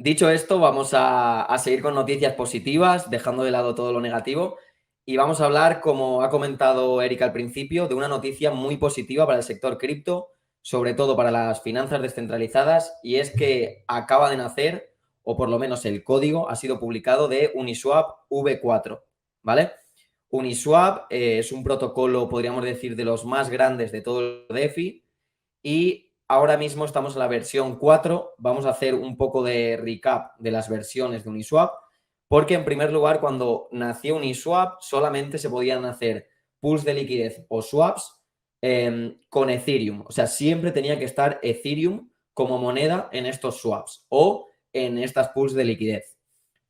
Dicho esto, vamos a seguir con noticias positivas, dejando de lado todo lo negativo. Y vamos a hablar, como ha comentado Erika al principio, de una noticia muy positiva para el sector cripto, sobre todo para las finanzas descentralizadas, y es que acaba de nacer, o por lo menos el código ha sido publicado, de Uniswap V4, ¿vale? Uniswap es un protocolo, podríamos decir, de los más grandes de todo el DeFi, y ahora mismo estamos en la versión 4. Vamos a hacer un poco de recap de las versiones de Uniswap, porque en primer lugar, cuando nació Uniswap, solamente se podían hacer pools de liquidez o swaps con Ethereum. O sea, siempre tenía que estar Ethereum como moneda en estos swaps o en estas pools de liquidez.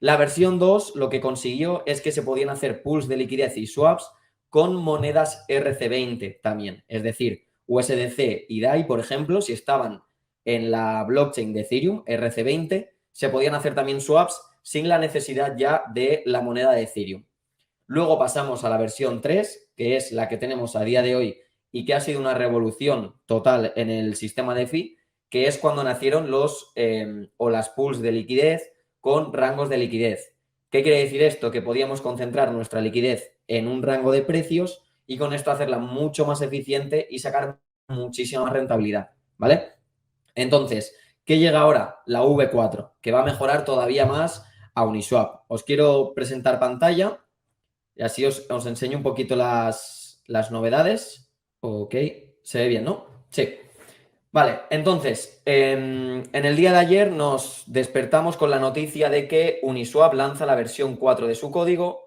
La versión 2 lo que consiguió es que se podían hacer pools de liquidez y swaps con monedas RC20 también. Es decir, USDC y DAI, por ejemplo, si estaban en la blockchain de Ethereum, RC20, se podían hacer también swaps sin la necesidad ya de la moneda de Ethereum. Luego pasamos a la versión 3, que es la que tenemos a día de hoy y que ha sido una revolución total en el sistema DeFi, que es cuando nacieron los o las pools de liquidez con rangos de liquidez. ¿Qué quiere decir esto? Que podíamos concentrar nuestra liquidez en un rango de precios y con esto hacerla mucho más eficiente y sacar muchísima más rentabilidad, ¿vale? Entonces, ¿qué llega ahora? La V4, que va a mejorar todavía más a Uniswap. Os quiero presentar pantalla y así os enseño un poquito las novedades. Ok, se ve bien, ¿no? Sí. Vale, entonces, en el día de ayer nos despertamos con la noticia de que Uniswap lanza la versión 4 de su código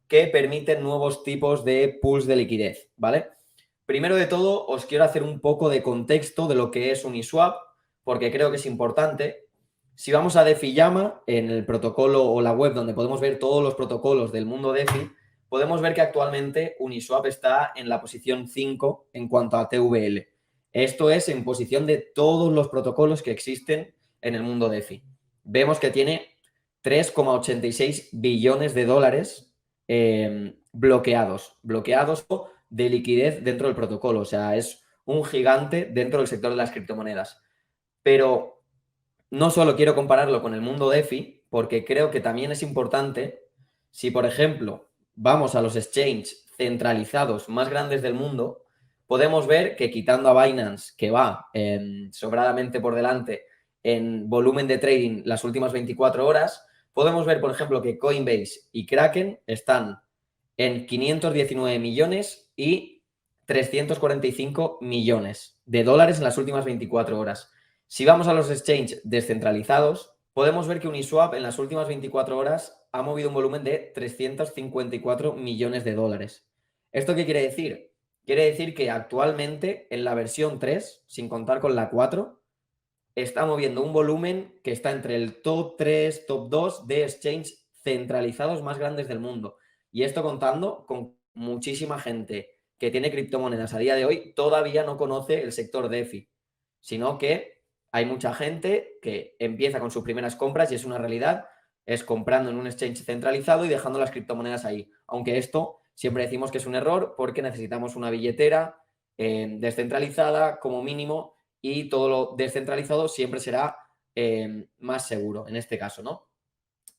que permite nuevos tipos de pools de liquidez, ¿vale? Primero de todo, os quiero hacer un poco de contexto de lo que es Uniswap, porque creo que es importante. Si vamos a DeFi Llama, en el protocolo o la web donde podemos ver todos los protocolos del mundo DeFi, podemos ver que actualmente Uniswap está en la posición 5 en cuanto a TVL. Esto es en posición de todos los protocolos que existen en el mundo DeFi. Vemos que tiene 3,86 billones de dólares bloqueados de liquidez dentro del protocolo. O sea, es un gigante dentro del sector de las criptomonedas. Pero no solo quiero compararlo con el mundo DeFi, porque creo que también es importante si, por ejemplo, vamos a los exchanges centralizados más grandes del mundo, podemos ver que quitando a Binance, que va sobradamente por delante en volumen de trading las últimas 24 horas, podemos ver, por ejemplo, que Coinbase y Kraken están en 519 millones y 345 millones de dólares en las últimas 24 horas. Si vamos a los exchanges descentralizados, podemos ver que Uniswap en las últimas 24 horas ha movido un volumen de 354 millones de dólares. ¿Esto qué quiere decir? Quiere decir que actualmente en la versión 3, sin contar con la 4, está moviendo un volumen que está entre el top 3, top 2 de exchanges centralizados más grandes del mundo. Y esto contando con muchísima gente que tiene criptomonedas a día de hoy, todavía no conoce el sector DeFi, sino que hay mucha gente que empieza con sus primeras compras y es una realidad, es comprando en un exchange centralizado y dejando las criptomonedas ahí. Aunque esto siempre decimos que es un error porque necesitamos una billetera descentralizada como mínimo y todo lo descentralizado siempre será más seguro en este caso, ¿no?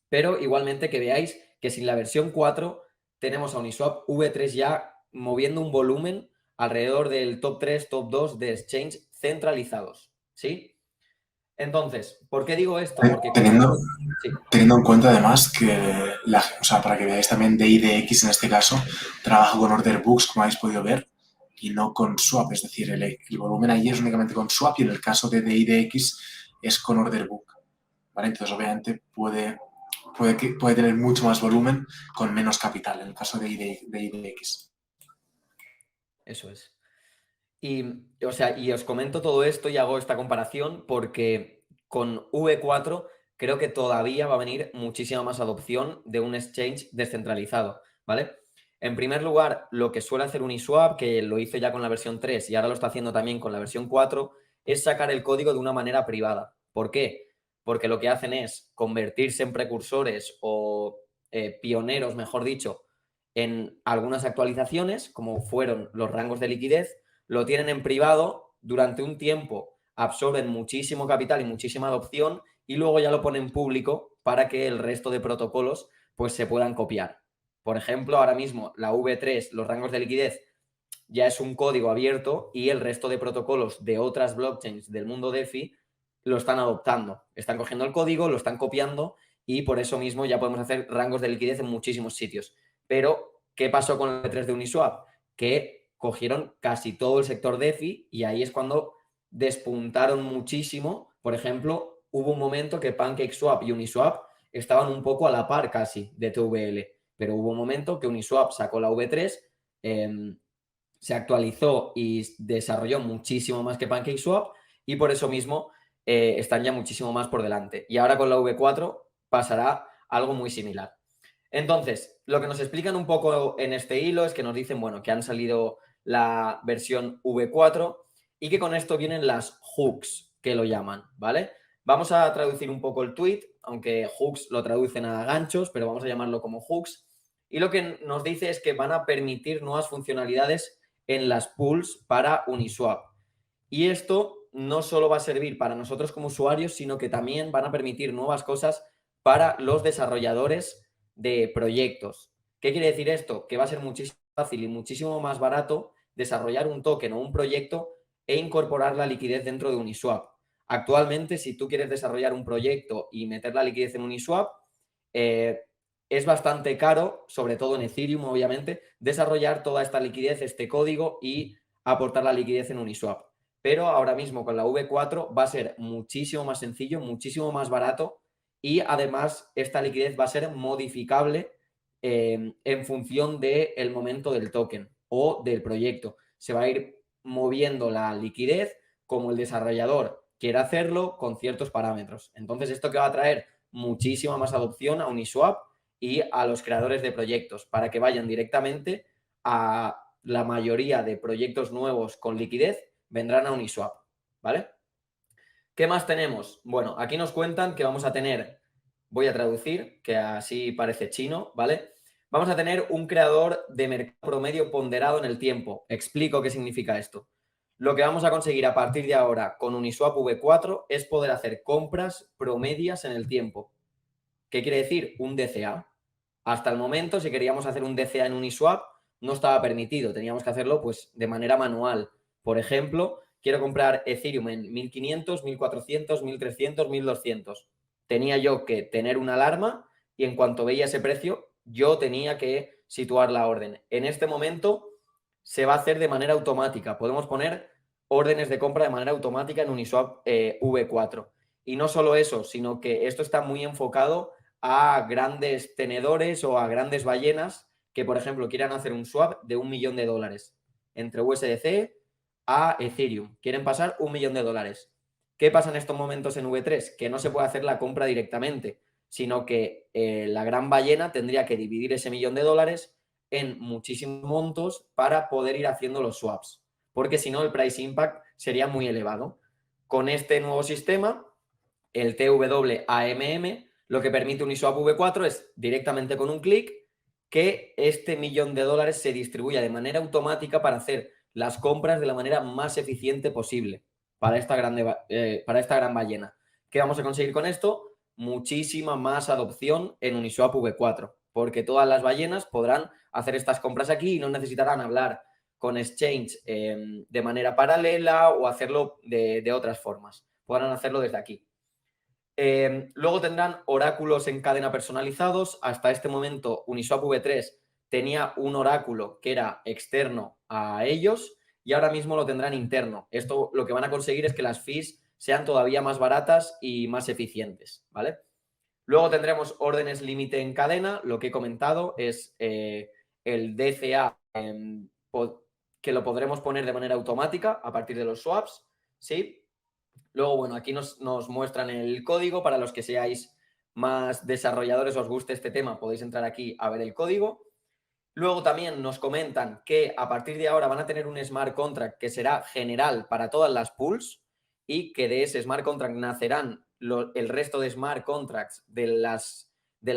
Pero igualmente que veáis que sin la versión 4 tenemos a Uniswap V3 ya moviendo un volumen alrededor del top 3, top 2 de exchange centralizados, ¿sí? Entonces, ¿por qué digo esto? Porque con Teniendo, esto... Sí, teniendo en cuenta además que, o sea, para que veáis también DIDX en este caso, trabaja con order books, como habéis podido ver, y no con swap, es decir, el volumen allí es únicamente con swap y en el caso de DIDX es con order book, ¿vale? Entonces, obviamente, puede tener mucho más volumen con menos capital en el caso de IDX. eso es. Y, o sea, y os comento todo esto y hago esta comparación porque con V4 creo que todavía va a venir muchísima más adopción de un exchange descentralizado, ¿vale? En primer lugar, lo que suele hacer Uniswap, que lo hizo ya con la versión 3 y ahora lo está haciendo también con la versión 4, es sacar el código de una manera privada. ¿Por qué? Porque lo que hacen es convertirse en precursores o pioneros, mejor dicho, en algunas actualizaciones, como fueron los rangos de liquidez, lo tienen en privado durante un tiempo, absorben muchísimo capital y muchísima adopción y luego ya lo ponen público para que el resto de protocolos pues se puedan copiar. Por ejemplo, ahora mismo la V3, los rangos de liquidez, ya es un código abierto y el resto de protocolos de otras blockchains del mundo DeFi lo están adoptando. Están cogiendo el código, lo están copiando y por eso mismo ya podemos hacer rangos de liquidez en muchísimos sitios. Pero, ¿qué pasó con el V3 de Uniswap? Que cogieron casi todo el sector DeFi y ahí es cuando despuntaron muchísimo. Por ejemplo, hubo un momento que PancakeSwap y Uniswap estaban un poco a la par casi de TVL, pero hubo un momento que Uniswap sacó la V3, se actualizó y desarrolló muchísimo más que PancakeSwap y por eso mismo están ya muchísimo más por delante. Y ahora con la V4 pasará algo muy similar. Entonces, lo que nos explican un poco en este hilo es que nos dicen, bueno, que han salido la versión V4 y que con esto vienen las hooks, que lo llaman, ¿vale? Vamos a traducir un poco el tweet, aunque hooks lo traducen a ganchos, pero vamos a llamarlo como hooks. Y lo que nos dice es que van a permitir nuevas funcionalidades en las pools para Uniswap. Y esto no solo va a servir para nosotros como usuarios, sino que también van a permitir nuevas cosas para los desarrolladores de proyectos. ¿Qué quiere decir esto? Que va a ser muchísimo fácil y muchísimo más barato desarrollar un token o un proyecto e incorporar la liquidez dentro de Uniswap. Actualmente, si tú quieres desarrollar un proyecto y meter la liquidez en Uniswap, es bastante caro, sobre todo en Ethereum, obviamente, desarrollar toda esta liquidez, este código y aportar la liquidez en Uniswap. Pero ahora mismo con la V4 va a ser muchísimo más sencillo, muchísimo más barato y además esta liquidez va a ser modificable en función del momento del token o del proyecto. Se va a ir moviendo la liquidez como el desarrollador quiera hacerlo con ciertos parámetros. Entonces, ¿esto que va a traer? Muchísima más adopción a Uniswap y a los creadores de proyectos para que vayan directamente a la mayoría de proyectos nuevos con liquidez vendrán a Uniswap, ¿vale? ¿Qué más tenemos? Bueno, aquí nos cuentan que vamos a tener, voy a traducir, que así parece chino, ¿vale? Vamos a tener un creador de mercado promedio ponderado en el tiempo. Explico qué significa esto. Lo que vamos a conseguir a partir de ahora con Uniswap V4 es poder hacer compras promedias en el tiempo. ¿Qué quiere decir? Un DCA. Hasta el momento, si queríamos hacer un DCA en Uniswap, no estaba permitido. Teníamos que hacerlo pues, de manera manual. Por ejemplo, quiero comprar Ethereum en 1500, 1400, 1300, 1200. Tenía yo que tener una alarma y en cuanto veía ese precio, yo tenía que situar la orden. En este momento se va a hacer de manera automática. Podemos poner órdenes de compra de manera automática en Uniswap V4. Y no solo eso, sino que esto está muy enfocado a grandes tenedores o a grandes ballenas que, por ejemplo, quieran hacer un swap de $1 millón entre USDC a Ethereum. Quieren pasar $1 millón. ¿Qué pasa en estos momentos en V3? Que no se puede hacer la compra directamente, sino que la gran ballena tendría que dividir ese $1 millón en muchísimos montos para poder ir haciendo los swaps, porque si no el price impact sería muy elevado. Con este nuevo sistema, el TWAMM, lo que permite Uniswap V4 es directamente con un clic que este $1 millón se distribuya de manera automática para hacer las compras de la manera más eficiente posible para esta gran ballena. ¿Qué vamos a conseguir con esto? Muchísima más adopción en Uniswap V4, porque todas las ballenas podrán hacer estas compras aquí y no necesitarán hablar con exchange de manera paralela o hacerlo de otras formas. Podrán hacerlo desde aquí. Luego tendrán oráculos en cadena personalizados. Hasta este momento Uniswap V3 tenía un oráculo que era externo a ellos y ahora mismo lo tendrán interno. Esto lo que van a conseguir es que las fees sean todavía más baratas y más eficientes, ¿vale? Luego tendremos órdenes límite en cadena. Lo que he comentado es el DCA que lo podremos poner de manera automática a partir de los swaps, ¿sí? Luego, bueno, aquí nos muestran el código. Para los que seáis más desarrolladores o os guste este tema, podéis entrar aquí a ver el código. Luego también nos comentan que a partir de ahora van a tener un smart contract que será general para todas las pools y que de ese smart contract nacerán el resto de smart contracts de las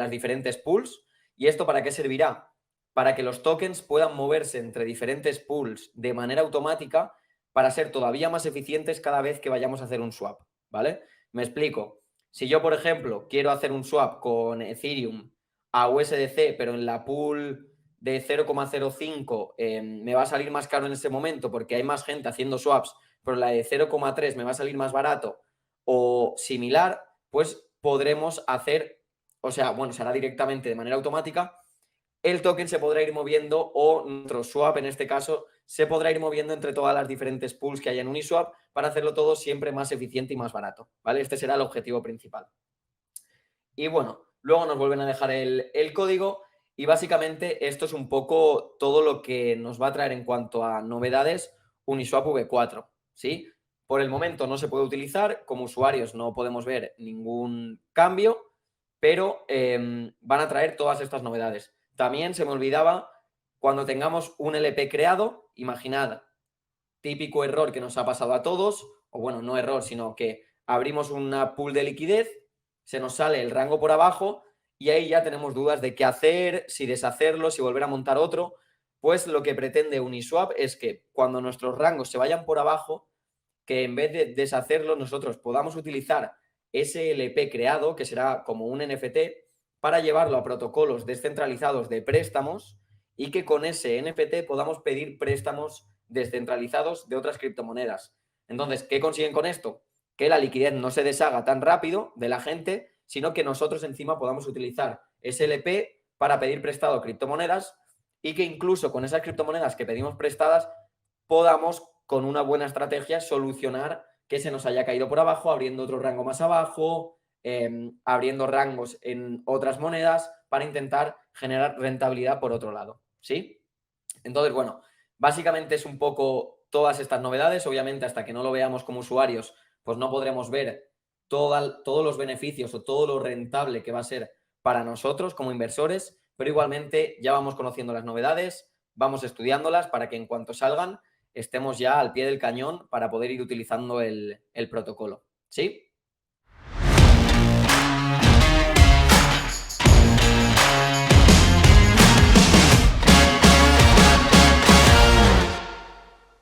diferentes pools. ¿Y esto para qué servirá? Para que los tokens puedan moverse entre diferentes pools de manera automática para ser todavía más eficientes cada vez que vayamos a hacer un swap, ¿vale? Me explico. Si yo, por ejemplo, quiero hacer un swap con Ethereum a USDC, pero en la pool de 0,05 me va a salir más caro en ese momento porque hay más gente haciendo swaps, pero la de 0,3 me va a salir más barato o similar, pues podremos hacer, o sea, bueno, se hará directamente de manera automática, el token se podrá ir moviendo o nuestro swap, en este caso, se podrá ir moviendo entre todas las diferentes pools que hay en Uniswap para hacerlo todo siempre más eficiente y más barato, ¿vale? Este será el objetivo principal. Y bueno, luego nos vuelven a dejar el código y básicamente esto es un poco todo lo que nos va a traer en cuanto a novedades Uniswap V4, ¿sí? Por el momento no se puede utilizar, como usuarios no podemos ver ningún cambio, pero van a traer todas estas novedades. También se me olvidaba, cuando tengamos un LP creado, imaginad, típico error que nos ha pasado a todos, o bueno, no error, sino que abrimos una pool de liquidez, se nos sale el rango por abajo y ahí ya tenemos dudas de qué hacer, si deshacerlo, si volver a montar otro. Pues lo que pretende Uniswap es que cuando nuestros rangos se vayan por abajo, que en vez de deshacerlo, nosotros podamos utilizar ese LP creado, que será como un NFT, para llevarlo a protocolos descentralizados de préstamos y que con ese NFT podamos pedir préstamos descentralizados de otras criptomonedas. Entonces, ¿qué consiguen con esto? Que la liquidez no se deshaga tan rápido de la gente, sino que nosotros encima podamos utilizar ese LP para pedir prestado criptomonedas y que incluso con esas criptomonedas que pedimos prestadas podamos, con una buena estrategia, solucionar que se nos haya caído por abajo, abriendo otro rango más abajo, abriendo rangos en otras monedas para intentar generar rentabilidad por otro lado, ¿sí? Entonces, bueno, básicamente es un poco todas estas novedades. Obviamente, hasta que no lo veamos como usuarios, pues no podremos ver todos los beneficios o todo lo rentable que va a ser para nosotros como inversores, pero igualmente ya vamos conociendo las novedades, vamos estudiándolas para que en cuanto salgan estemos ya al pie del cañón para poder ir utilizando el protocolo. ¿Sí?